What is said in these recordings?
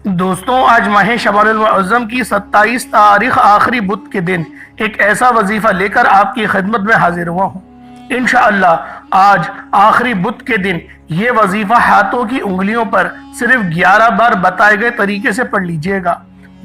دوستوں، آج ماہ شعبان المعظم کی 27 تاریخ آخری بدھ کے دن ایک ایسا وظیفہ لے کر آپ کی خدمت میں حاضر ہوا ہوں۔ انشاءاللہ آج آخری بدھ کے دن یہ وظیفہ ہاتھوں کی انگلیوں پر صرف 11 بار بتائے گئے طریقے سے پڑھ لیجئے گا۔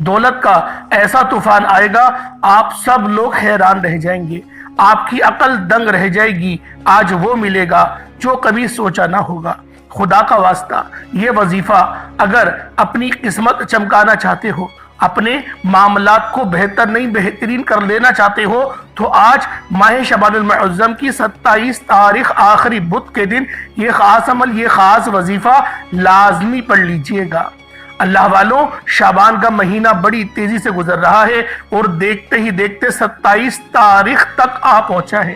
دولت کا ایسا طوفان آئے گا، آپ سب لوگ حیران رہ جائیں گے، آپ کی عقل دنگ رہ جائے گی۔ آج وہ ملے گا جو کبھی سوچا نہ ہوگا۔ خدا کا واسطہ، یہ وظیفہ اگر اپنی قسمت چمکانا چاہتے ہو، اپنے معاملات کو بہتر نہیں بہترین کر لینا چاہتے ہو، تو آج ماہ شعبان المعظم کی 27 تاریخ آخری بدھ کے دن یہ خاص عمل، یہ خاص وظیفہ لازمی پڑھ لیجئے گا۔ اللہ والوں، شعبان کا مہینہ بڑی تیزی سے گزر رہا ہے اور دیکھتے ہی دیکھتے 27 تاریخ تک آ پہنچا ہے،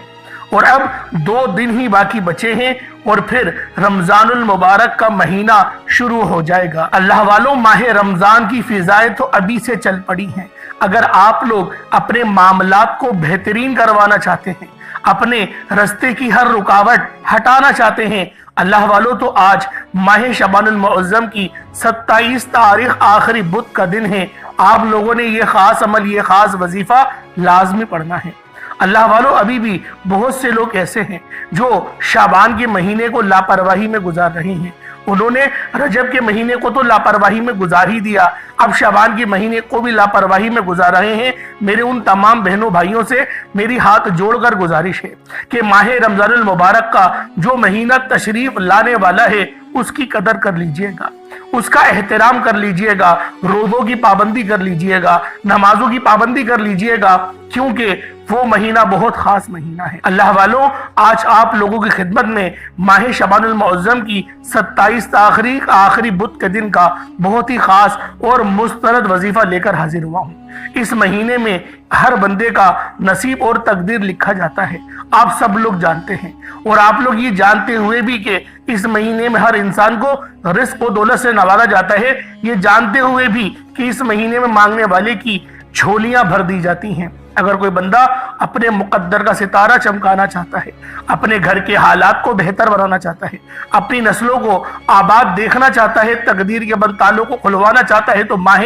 اور اب 2 دن ہی باقی بچے ہیں اور پھر رمضان المبارک کا مہینہ شروع ہو جائے گا۔ اللہ والوں، ماہ رمضان کی فضائیں تو ابھی سے چل پڑی ہیں۔ اگر آپ لوگ اپنے معاملات کو بہترین کروانا چاہتے ہیں، اپنے رستے کی ہر رکاوٹ ہٹانا چاہتے ہیں، اللہ والوں، تو آج ماہ شعبان المعظم کی 27 تاریخ آخری بدھ کا دن ہے۔ آپ لوگوں نے یہ خاص عمل، یہ خاص وظیفہ لازمی پڑھنا ہے۔ اللہ والوں، ابھی بھی بہت سے لوگ ایسے ہیں جو شعبان کے مہینے کو لاپرواہی میں گزار رہے ہیں۔ انہوں نے رجب کے مہینے کو تو لاپرواہی میں گزار ہی دیا، اب شعبان کے مہینے کو بھی لاپرواہی میں گزار رہے ہیں۔ میرے ان تمام بہنوں بھائیوں سے میری ہاتھ جوڑ کر گزارش ہے کہ ماہ رمضان المبارک کا جو مہینہ تشریف لانے والا ہے، اس کی قدر کر لیجئے گا، اس کا احترام کر لیجئے گا، روزوں کی پابندی کر لیجئے گا، نمازوں کی پابندی کر لیجئے گا، کیونکہ وہ مہینہ بہت خاص مہینہ ہے۔ اللہ والوں، آج آپ لوگوں کی خدمت میں ماہ شعبان المعظم کی 27 تاریخ آخری بدھ کے دن کا بہت ہی خاص اور مستند وظیفہ لے کر حاضر ہوا ہوں۔ اس مہینے میں ہر بندے کا نصیب اور تقدیر لکھا جاتا ہے، آپ سب لوگ جانتے ہیں، اور آپ لوگ یہ جانتے ہوئے بھی کہ اس مہینے میں ہر انسان کو رزق و دولت سے نوازا جاتا ہے، یہ جانتے ہوئے بھی کہ اس مہینے میں مانگنے والے کی جھولیاں بھر دی جاتی ہیں۔ اگر کوئی بندہ اپنے مقدر کا ستارہ چمکانا چاہتا ہے، اپنے گھر کے حالات کو بہتر بنانا چاہتا ہے، اپنی نسلوں کو آباد دیکھنا چاہتا ہے، تقدیر کے بند تالوں کو کھلوانا چاہتا ہے، تو ماہ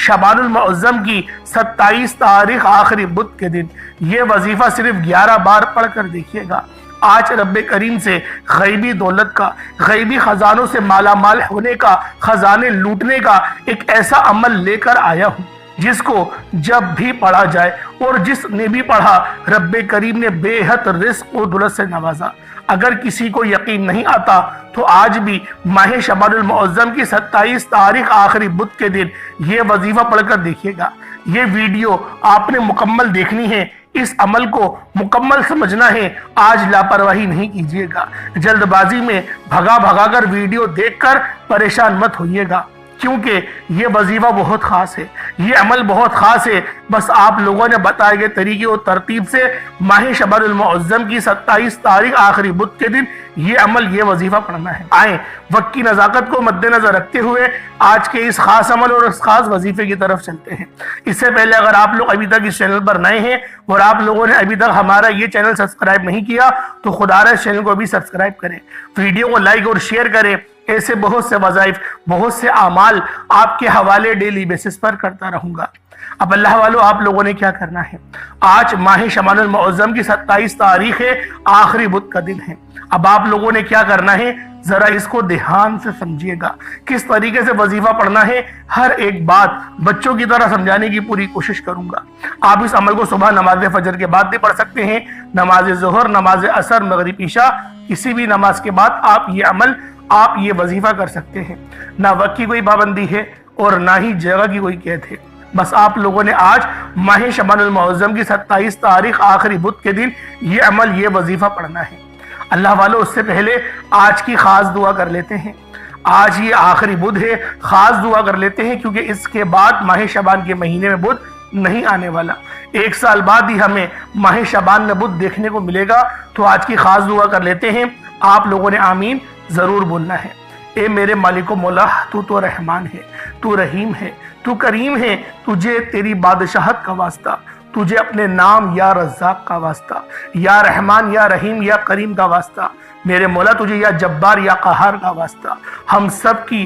شعبان المعظم کی 27 تاریخ آخری بدھ کے دن یہ وظیفہ صرف 11 بار پڑھ کر دیکھیے گا۔ آج رب کریم سے غیبی دولت کا، غیبی خزانوں سے مالا مال ہونے کا، خزانے لوٹنے کا ایک ایسا عمل لے کر آیا ہوں جس کو جب بھی پڑھا جائے اور جس نے بھی پڑھا، رب کریم نے بے حد رزق و دولت سے نوازا۔ اگر کسی کو یقین نہیں آتا تو آج بھی ماہ شعبان المعظم کی 27 تاریخ آخری بدھ کے دن یہ وظیفہ پڑھ کر دیکھیے گا۔ یہ ویڈیو آپ نے مکمل دیکھنی ہے، اس عمل کو مکمل سمجھنا ہے۔ آج لاپرواہی نہیں کیجیے گا، جلد بازی میں بھگا کر ویڈیو دیکھ کر پریشان مت ہوئیے گا، کیونکہ یہ وظیفہ بہت خاص ہے، یہ عمل بہت خاص ہے۔ بس آپ لوگوں نے بتائے گئے طریقے اور ترتیب سے ماہ شعبان المعظم کی 27 تاریخ آخری بدھ کے دن یہ عمل، یہ وظیفہ پڑھنا ہے۔ آئیں وقت کی نزاکت کو مد نظر رکھتے ہوئے آج کے اس خاص عمل اور اس خاص وظیفے کی طرف چلتے ہیں۔ اس سے پہلے اگر آپ لوگ ابھی تک اس چینل پر نئے ہیں اور آپ لوگوں نے ابھی تک ہمارا یہ چینل سبسکرائب نہیں کیا، تو خدا رہا اس چینل کو ابھی سبسکرائب کریں، ویڈیو کو لائک اور شیئر کریں۔ ایسے بہت سے وظائف، بہت سے اعمال آپ کے حوالے ڈیلی بیسس پر کرتا رہوں گا۔ اب اللہ والوں، آپ لوگوں نے کیا کرنا ہے؟ آج ماہ شعبان المعظم کی 27 تاریخ ہے، آخری بدھ کا دن ہے۔ اب آپ لوگوں نے کیا کرنا ہے؟ ذرا اس کو دھیان سے سمجھیے گا، کس طریقے سے وظیفہ پڑھنا ہے۔ ہر ایک بات بچوں کی طرح سمجھانے کی پوری کوشش کروں گا۔ آپ اس عمل کو صبح نماز فجر کے بعد بھی پڑھ سکتے ہیں، نماز ظہر، نماز عصر، مغرب، عشاء، کسی بھی نماز کے بعد آپ یہ عمل، آپ یہ وظیفہ کر سکتے ہیں۔ نہ وقت کی کوئی پابندی ہے اور نہ ہی جگہ کی کوئی قید ہے۔ بس آپ لوگوں نے آج ماہ شعبان المعظم کی 27 تاریخ آخری بدھ کے دن یہ عمل، یہ وظیفہ پڑھنا ہے۔ اللہ والوں، اس سے پہلے آج کی خاص دعا کر لیتے ہیں۔ آج یہ آخری بدھ ہے، خاص دعا کر لیتے ہیں، کیونکہ اس کے بعد ماہ شعبان کے مہینے میں بدھ نہیں آنے والا۔ 1 سال بعد ہی ہمیں ماہ شعبان میں بدھ دیکھنے کو ملے گا۔ تو آج کی خاص دعا کر لیتے ہیں۔ آپ لوگوں نے آمین ضرور بولنا ہے۔ اے میرے مالک و مولا، تو رحمان ہے، تو رحیم ہے، تو کریم ہے، تجھے تیری بادشاہت کا واسطہ، تجھے اپنے نام یا رزاق کا واسطہ، یا رحمان یا رحیم یا کریم کا واسطہ، میرے مولا تجھے یا جبار یا قہار کا واسطہ، ہم سب کی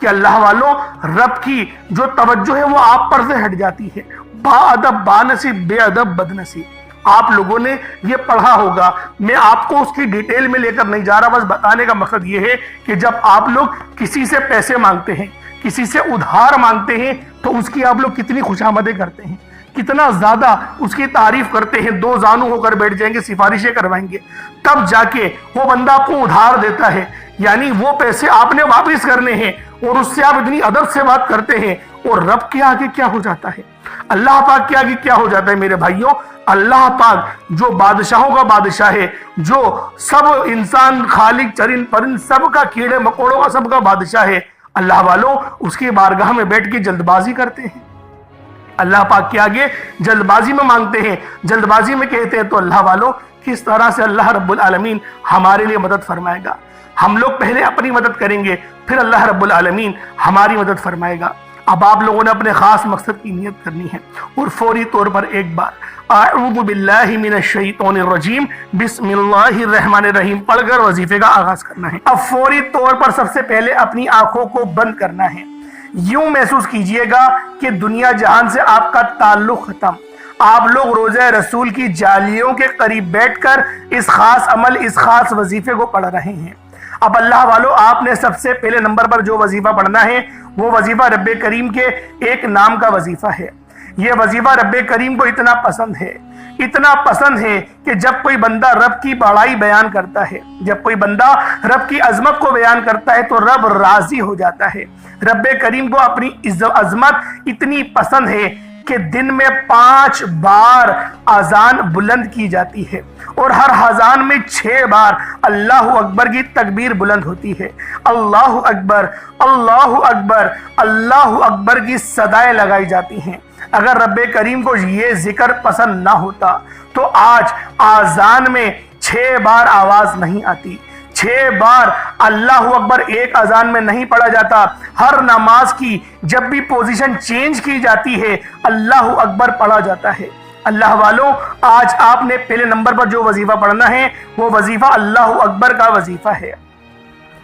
کہ اللہ والوں رب کی جو توجہ ہے وہ آپ پر سے ہٹ جاتی ہے. با ادب با نصیب، بے ادب بد نصیب. آپ لوگوں نے یہ پڑھا ہوگا، میں آپ کو اس کی ڈیٹیل میں لے کر نہیں جا رہا، بس بتانے کا مقصد یہ ہے کہ جب آپ لوگ کسی سے پیسے مانگتے ہیں، کسی سے ادھار مانگتے ہیں، تو اس کی آپ لوگ کتنی خوشامدیں کرتے ہیں، کتنا زیادہ اس کی تعریف کرتے ہیں، دو زانو ہو کر بیٹھ جائیں گے، سفارشیں کروائیں گے، تب جا کے وہ بندہ آپ کو ادھار دیتا ہے. یعنی وہ پیسے آپ نے واپس کرنے ہیں اور اس سے آپ اتنی ادب سے بات کرتے ہیں، اور رب کے آگے کیا ہو جاتا ہے، اللہ پاک کے آگے کیا ہو جاتا ہے میرے بھائیوں. اللہ پاک جو بادشاہوں کا بادشاہ ہے، جو سب انسان خالق چرند پرند سب کا کیڑے مکوڑوں کا سب کا بادشاہ ہے، اللہ والوں اس کی بارگاہ میں بیٹھ کے جلد بازی کرتے ہیں، اللہ پاک کے آگے جلد بازی میں مانگتے ہیں، جلد بازی میں کہتے ہیں. تو اللہ والوں کس طرح سے اللہ رب العالمین ہمارے لیے مدد فرمائے گا. ہم لوگ پہلے اپنی مدد کریں گے، پھر اللہ رب العالمین ہماری مدد فرمائے گا. اب آپ لوگوں نے اپنے خاص مقصد کی نیت کرنی ہے اور فوری طور پر ایک بار اعوذ باللہ من الشیطان الرجیم بسم اللہ الرحمن الرحیم پڑھ کر وظیفے کا آغاز کرنا ہے. اب فوری طور پر سب سے پہلے اپنی آنکھوں کو بند کرنا ہے. یوں محسوس کیجئے گا کہ دنیا جہان سے آپ کا تعلق ختم. آپ لوگ روضہ رسول کی جالیوں کے قریب بیٹھ کر اس خاص عمل، اس خاص وظیفے کو پڑھ رہے ہیں. اب اللہ والوں آپ نے سب سے پہلے نمبر پر جو وظیفہ پڑھنا ہے وہ وظیفہ رب کریم کے ایک نام کا وظیفہ ہے. یہ وظیفہ رب کریم کو اتنا پسند ہے کہ جب کوئی بندہ رب کی بڑائی بیان کرتا ہے، جب کوئی بندہ رب کی عظمت کو بیان کرتا ہے تو رب راضی ہو جاتا ہے. رب کریم کو اپنی عظمت اتنی پسند ہے کہ دن میں 5 بار اذان بلند کی جاتی ہے اور ہر اذان میں 6 بار اللہ اکبر کی تکبیر بلند ہوتی ہے. اللہ اکبر اللہ اکبر اللہ اکبر کی صدائیں لگائی جاتی ہیں. اگر رب کریم کو یہ ذکر پسند نہ ہوتا تو آج اذان میں 6 بار آواز نہیں آتی، 6 بار اللہ اکبر ایک اذان میں نہیں پڑھا جاتا. ہر نماز کی جب بھی پوزیشن چینج کی جاتی ہے اللہ اکبر پڑھا جاتا ہے. اللہ والوں آج آپ نے پہلے نمبر پر جو وظیفہ پڑھنا ہے وہ وظیفہ اللہ اکبر کا وظیفہ ہے.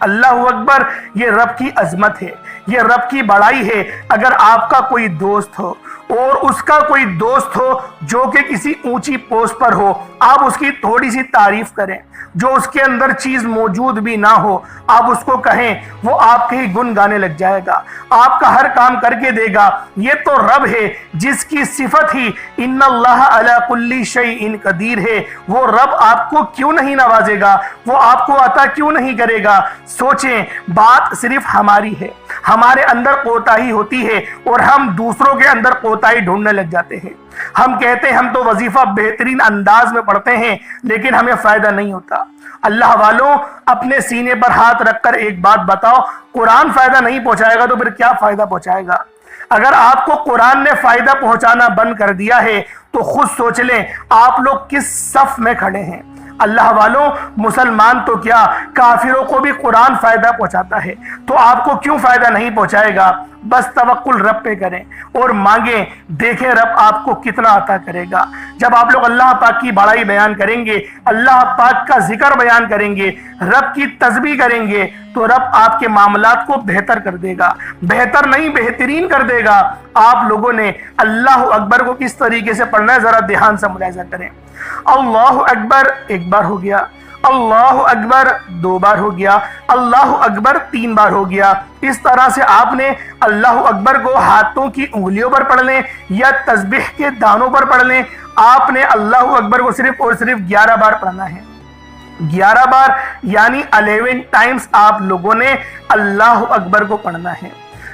اللہ اکبر یہ رب کی عظمت ہے، یہ رب کی بڑائی ہے. اگر آپ کا کوئی دوست ہو اور اس کا کوئی دوست ہو جو کہ کسی اونچی پوسٹ پر ہو، آپ اس کی تھوڑی سی تعریف کریں. جو اس کے اندر چیز موجود بھی نہ ہو آپ اس کو کہیں، وہ آپ کے ہی گن گانے لگ جائے گا، آپ کا ہر کام کر کے دے گا. یہ تو رب ہے جس کی صفت ہی ان اللہ علی کل شیء قدیر ہے. وہ رب آپ کو کیوں نہیں نوازے گا، وہ آپ کو عطا کیوں نہیں کرے گا. سوچیں، بات صرف ہماری ہے، ہمارے اندر کوتاہی ہوتی ہے اور ہم دوسروں کے اندر کوتاہی ڈھونڈنے لگ جاتے ہیں. ہم کہتے ہیں ہم تو وظیفہ بہترین انداز میں پڑھتے ہیں لیکن ہمیں فائدہ نہیں ہوتا. اللہ والوں اپنے سینے پر ہاتھ رکھ کر ایک بات بتاؤ، قرآن فائدہ نہیں پہنچائے گا تو پھر کیا فائدہ پہنچائے گا؟ اگر آپ کو قرآن نے فائدہ پہنچانا بند کر دیا ہے تو خود سوچ لیں آپ لوگ کس صف میں کھڑے ہیں. اللہ والوں مسلمان تو کیا کافروں کو بھی قرآن فائدہ پہنچاتا ہے، تو آپ کو کیوں فائدہ نہیں پہنچائے گا؟ بس توکل رب پہ کریں اور مانگیں، دیکھیں رب آپ کو کتنا عطا کرے گا. جب آپ لوگ اللہ پاک کی بڑائی بیان کریں گے، اللہ پاک کا ذکر بیان کریں گے، رب کی تسبیح کریں گے تو رب آپ کے معاملات کو بہتر کر دے گا، بہتر نہیں بہترین کر دے گا. آپ لوگوں نے اللہ اکبر کو کس طریقے سے پڑھنا ہے ذرا دھیان سے ملاحظہ کریں. اللہ اکبر ایک بار ہو گیا، اللہ اکبر 2 بار ہو گیا، اللہ اکبر 3 بار ہو گیا. اس طرح سے آپ نے اللہ اکبر کو ہاتھوں کی انگلیوں پر پڑھ لیں یا تسبیح کے دانوں پر پڑھ لیں. آپ نے اللہ اکبر کو صرف اور صرف 11 بار پڑھنا ہے. 11 بار یعنی 11 ٹائمز آپ لوگوں نے اللہ اکبر کو پڑھنا ہے.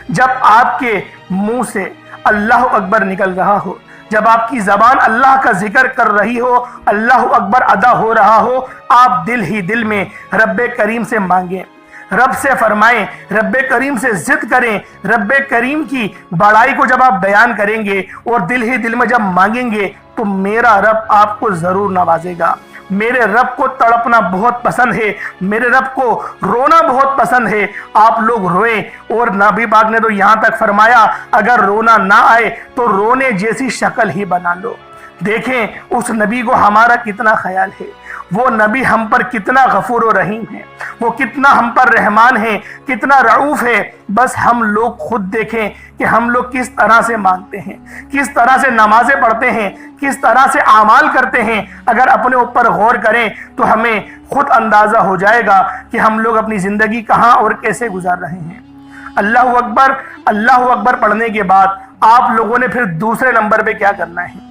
جب آپ کے منہ سے اللہ اکبر نکل رہا ہو، جب آپ کی زبان اللہ کا ذکر کر رہی ہو، اللہ اکبر ادا ہو رہا ہو، آپ دل ہی دل میں رب کریم سے مانگیں، رب سے فرمائیں، رب کریم سے ضد کریں. رب کریم کی بڑائی کو جب آپ بیان کریں گے اور دل ہی دل میں جب مانگیں گے تو میرا رب آپ کو ضرور نوازے گا. میرے رب کو تڑپنا بہت پسند ہے، میرے رب کو رونا بہت پسند ہے. آپ لوگ روئیں، اور نبی پاک نے تو یہاں تک فرمایا اگر رونا نہ آئے تو رونے جیسی شکل ہی بنا لو. دیکھیں اس نبی کو ہمارا کتنا خیال ہے، وہ نبی ہم پر کتنا غفور و رحیم ہے، وہ کتنا ہم پر رحمان ہے، کتنا رعوف ہے۔ بس ہم لوگ خود دیکھیں کہ ہم لوگ کس طرح سے مانگتے ہیں، کس طرح سے نمازیں پڑھتے ہیں، کس طرح سے اعمال کرتے ہیں۔ اگر اپنے اوپر غور کریں تو ہمیں خود اندازہ ہو جائے گا کہ ہم لوگ اپنی زندگی کہاں اور کیسے گزار رہے ہیں۔ اللہ اکبر، اللہ اکبر پڑھنے کے بعد آپ لوگوں نے پھر دوسرے نمبر پہ کیا کرنا ہے؟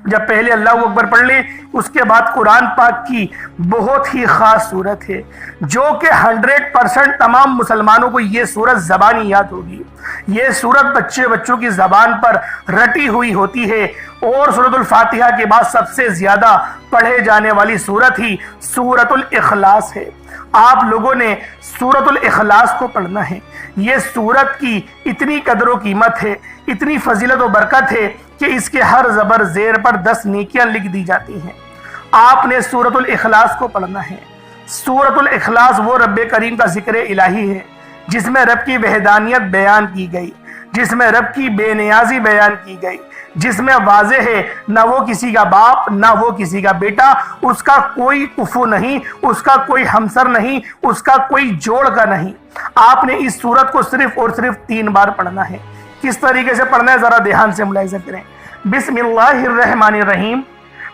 جب پہلے اللہ اکبر پڑھ لیں، اس کے بعد قرآن پاک کی بہت ہی خاص سورت ہے جو کہ 100% تمام مسلمانوں کو یہ سورت زبانی یاد ہوگی۔ یہ سورت بچوں کی زبان پر رٹی ہوئی ہوتی ہے، اور سورۃ الفاتحہ کے بعد سب سے زیادہ پڑھے جانے والی سورت ہی سورۃ الاخلاص ہے۔ آپ لوگوں نے سورۃ الاخلاص کو پڑھنا ہے۔ یہ سورت کی اتنی قدر و قیمت ہے، اتنی فضیلت و برکت ہے کہ اس کے ہر زبر زیر پر 10 نیکیاں لکھ دی جاتی ہیں۔ آپ نے سورۃ الاخلاص کو پڑھنا ہے۔ سورۃ الاخلاص وہ رب کریم کا ذکر الہی ہے جس میں رب کی وحدانیت بیان کی گئی، جس میں رب کی بے نیازی بیان کی گئی، جس میں واضح ہے نہ وہ کسی کا باپ نہ وہ کسی کا بیٹا، اس کا کوئی کفو نہیں، اس کا کوئی ہمسر نہیں، اس کا کوئی جوڑ کا نہیں۔ آپ نے اس سورت کو صرف اور صرف 3 بار پڑھنا ہے۔ کس طریقے سے پڑھنا ہے ذرا دھیان سے ملاحظہ کریں۔ بسم اللہ الرحمن الرحیم،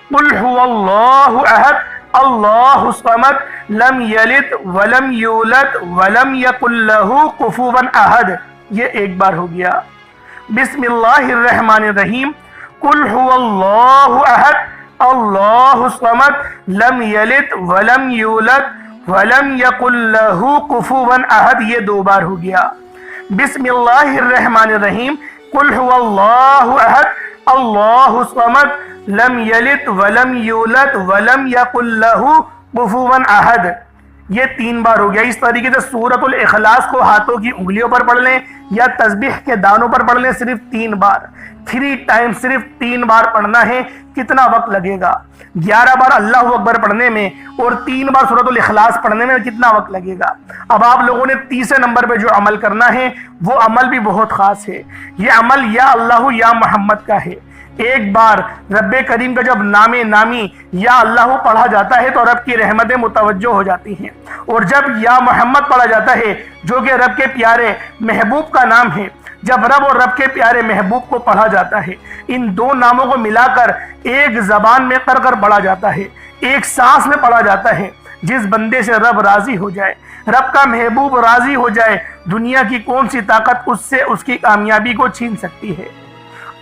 قل هو اللہ احد اللہ الصمد لم یلد ولم یولد ولم یکن لہ کفوا احد۔ یہ ایک بار ہو گیا۔ بسم اللہ الرحمن الرحیم، قل هو اللہ احد اللہ الصمد لم یلد ولم یولد ولم یکن لہ کفوا احد۔ یہ 2 بار ہو گیا۔ بسم اللہ الرحمن الرحیم، قل هو اللہ احد اللہ الصمد لم یلد ولم یولد ولم یکن لہ کفوا احد۔ یہ 3 بار ہو گیا۔ اس طریقے سے سورۃ الاخلاص کو ہاتھوں کی انگلیوں پر پڑھ لیں یا تسبیح کے دانوں پر پڑھ لیں، صرف 3 بار، 3 ٹائم، صرف 3 بار پڑھنا ہے۔ کتنا وقت لگے گا؟ 11 بار اللہ اکبر پڑھنے میں اور 3 بار سورۃ الاخلاص پڑھنے میں کتنا وقت لگے گا؟ اب آپ لوگوں نے تیسرے نمبر پہ جو عمل کرنا ہے وہ عمل بھی بہت خاص ہے۔ یہ عمل یا اللہ یا محمد کا ہے۔ ایک بار رب کریم کا جب نام نامی یا اللہ پڑھا جاتا ہے تو رب کی رحمتیں متوجہ ہو جاتی ہیں، اور جب یا محمد پڑھا جاتا ہے جو کہ رب کے پیارے محبوب کا نام ہے، جب رب اور رب کے پیارے محبوب کو پڑھا جاتا ہے، ان 2 ناموں کو ملا کر ایک زبان میں کر پڑھا جاتا ہے، ایک سانس میں پڑھا جاتا ہے۔ جس بندے سے رب راضی ہو جائے، رب کا محبوب راضی ہو جائے، دنیا کی کون سی طاقت اس سے اس کی کامیابی کو چھین سکتی ہے؟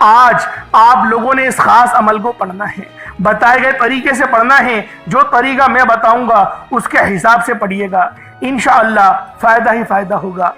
آج آپ لوگوں نے اس خاص عمل کو پڑھنا ہے، بتائے گئے طریقے سے پڑھنا ہے۔ جو طریقہ میں بتاؤں گا اس کے حساب سے پڑھیے گا، انشاءاللہ فائدہ ہی فائدہ ہوگا۔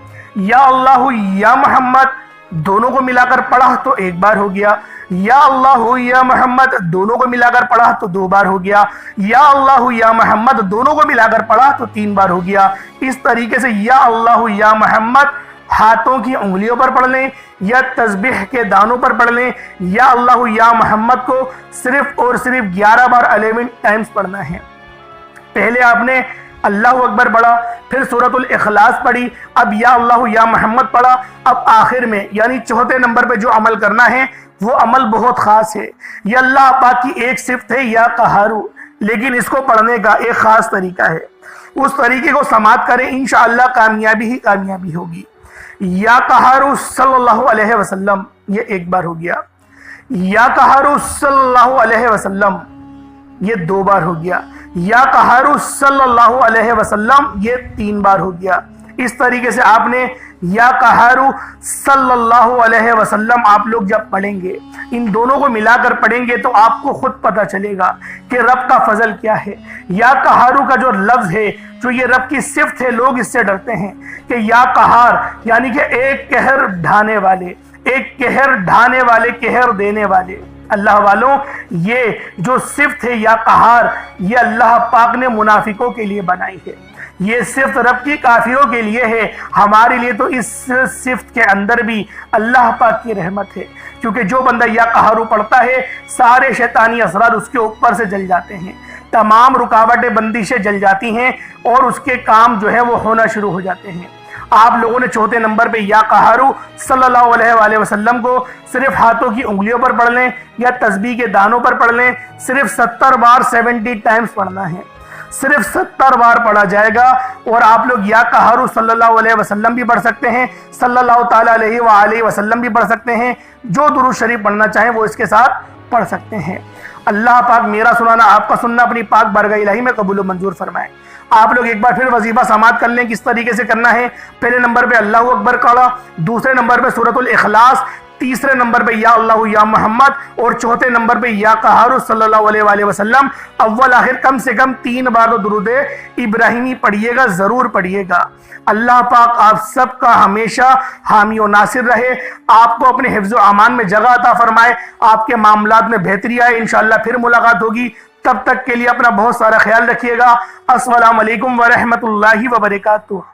یا اللہ یا محمد دونوں کو ملا کر پڑھا تو 1 بار ہو گیا، یا اللہ یا محمد دونوں کو ملا کر پڑھا تو 2 بار ہو گیا، یا اللہ یا محمد دونوں کو ملا کر پڑھا تو 3 بار ہو گیا۔ اس طریقے سے یا اللہ یا محمد ہاتھوں کی انگلیوں پر پڑھ لیں یا تسبیح کے دانوں پر پڑھ لیں، یا اللہ یا محمد کو صرف اور صرف 11 بار 11 ٹائمز پڑھنا ہے۔ پہلے آپ نے اللہ اکبر پڑھا، پھر سورۃ الاخلاص پڑھی، اب یا اللہ یا محمد پڑھا، اب آخر میں یعنی 4تھے نمبر پہ جو عمل کرنا ہے وہ عمل بہت خاص ہے۔ یہ اللہ پاک کی ایک صفت ہے یا قہارو، لیکن اس کو پڑھنے کا ایک خاص طریقہ ہے۔ اس طریقے کو سماعت کریں، انشاءاللہ کامیابی ہی کامیابی ہوگی۔ یا قہارو صلی اللہ علیہ وسلم، یہ 1 بار ہو گیا۔ یا قہارو صلی اللہ علیہ وسلم، یہ 2 بار ہو گیا۔ یا قہارو صلی اللہ علیہ وسلم، یہ 3 بار ہو گیا۔ اس طریقے سے آپ نے یا قہارو صلی اللہ علیہ وسلم آپ لوگ جب پڑھیں گے، ان دونوں کو ملا کر پڑھیں گے تو آپ کو خود پتہ چلے گا کہ رب کا فضل کیا ہے۔ یا قہارو کا جو لفظ ہے، جو یہ رب کی صفت ہے، لوگ اس سے ڈرتے ہیں کہ یا قہار یعنی کہ ایک قہر ڈھانے والے، ایک قہر ڈھانے والے، قہر دینے والے۔ اللہ والوں، یہ جو صفت ہے یا قہار، یہ اللہ پاک نے منافقوں کے لیے بنائی ہے۔ یہ صفت رب کی کافروں کے لیے ہے، ہمارے لیے تو اس صفت کے اندر بھی اللہ پاک کی رحمت ہے، کیونکہ جو بندہ یا قہارو پڑھتا ہے سارے شیطانی اثرات اس کے اوپر سے جل جاتے ہیں، تمام رکاوٹیں بندشیں جل جاتی ہیں اور اس کے کام جو ہے وہ ہونا شروع ہو جاتے ہیں۔ آپ لوگوں نے 4تھے نمبر پہ یا قہارو صلی اللہ علیہ وآلہ وسلم کو صرف ہاتھوں کی انگلیوں پر پڑھ لیں یا تسبیح کے دانوں پر پڑھ لیں، صرف 70 بار 70 ٹائمز پڑھنا ہے۔ صرف 70 بار پڑھا جائے گا، اور آپ لوگ یا قہر صلی اللہ علیہ وسلم بھی پڑھ سکتے ہیں، صلی اللہ تعالیٰ علیہ وآلہ وسلم بھی پڑھ سکتے ہیں، جو درود شریف پڑھنا چاہیں وہ اس کے ساتھ پڑھ سکتے ہیں۔ اللہ پاک میرا سنانا آپ کا سننا اپنی پاک بارگاہ الہی میں قبول و منظور فرمائے۔ آپ لوگ ایک بار پھر وظیفہ سماعت کر لیں کس طریقے سے کرنا ہے۔ پہلے نمبر پہ اللہ اکبر پڑھا، دوسرے نمبر پہ سورۃ الاخلاص، تیسرے نمبر پہ یا اللہ یا محمد، اور چوتھے نمبر پہ یا قہار صلی اللہ علیہ وآلہ وسلم۔ اول آخر کم سے کم 3 بار تو درود ابراہیمی پڑھیے گا، ضرور پڑھیے گا۔ اللہ پاک آپ سب کا ہمیشہ حامی و ناصر رہے، آپ کو اپنے حفظ و امان میں جگہ عطا فرمائے، آپ کے معاملات میں بہتری آئے۔ انشاءاللہ پھر ملاقات ہوگی، تب تک کے لیے اپنا بہت سارا خیال رکھیے گا۔ السلام علیکم ورحمۃ اللہ وبرکاتہ۔